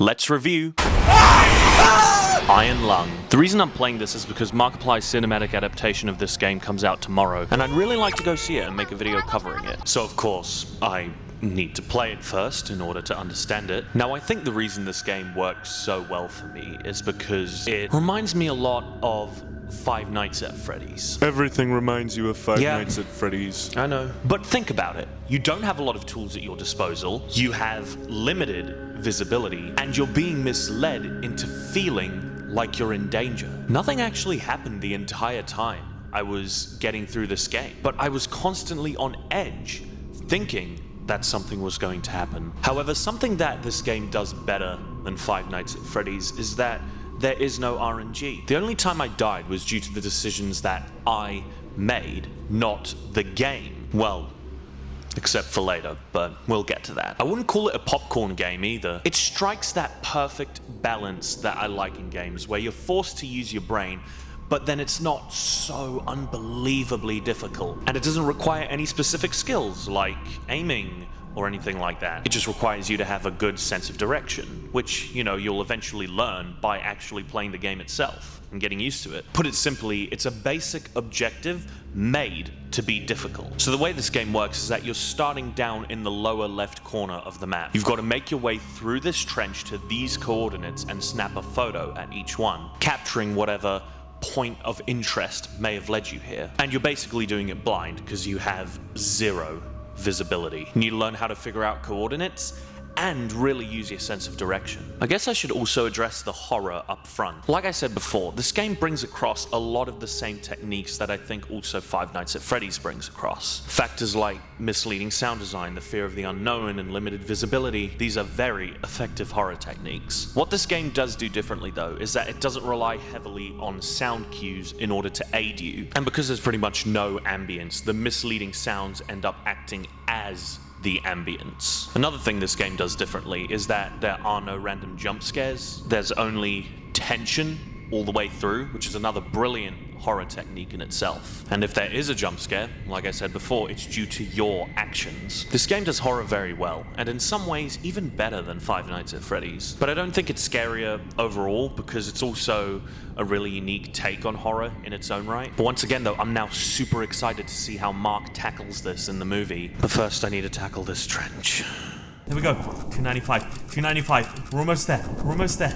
let's review Iron Lung. The reason I'm playing this is because Markiplier's cinematic adaptation of this game comes out tomorrow, and I'd really like to go see it and make a video covering it. So of course, I need to play it first in order to understand it. Now, I think the reason this game works so well for me is because it reminds me a lot of Five Nights at Freddy's. Everything reminds you of Five Nights at Freddy's. I know. But think about it. You don't have a lot of tools at your disposal, you have limited visibility, and you're being misled into feeling like you're in danger. Nothing actually happened the entire time I was getting through this game, but I was constantly on edge, thinking that something was going to happen. However, something that this game does better than Five Nights at Freddy's is that there is no RNG. The only time I died was due to the decisions that I made, not the game. Well, except for later, but we'll get to that. I wouldn't call it a popcorn game either. It strikes that perfect balance that I like in games, where you're forced to use your brain, but then it's not so unbelievably difficult. And it doesn't require any specific skills, like aiming or anything like that. It just requires you to have a good sense of direction, which, you know, you'll eventually learn by actually playing the game itself and getting used to it. Put it simply, it's a basic objective made to be difficult. So the way this game works is that you're starting down in the lower left corner of the map. You've got to make your way through this trench to these coordinates and snap a photo at each one, capturing whatever point of interest may have led you here. And you're basically doing it blind because you have zero visibility. You need to learn how to figure out coordinates and really use your sense of direction. I guess I should also address the horror up front. Like I said before, this game brings across a lot of the same techniques that I think also Five Nights at Freddy's brings across. Factors like misleading sound design, the fear of the unknown, and limited visibility, these are very effective horror techniques. What this game does do differently though, is that it doesn't rely heavily on sound cues in order to aid you. And because there's pretty much no ambience, the misleading sounds end up acting as the ambience. Another thing this game does differently is that there are no random jump scares. There's only tension all the way through, which is another brilliant horror technique in itself. And if there is a jump scare, like I said before, it's due to your actions. This game does horror very well, and in some ways even better than Five Nights at Freddy's. But I don't think it's scarier overall, because it's also a really unique take on horror in its own right. But once again though, I'm now super excited to see how Mark tackles this in the movie. But first I need to tackle this trench. Here we go. 295. 295. We're almost there. We're almost there.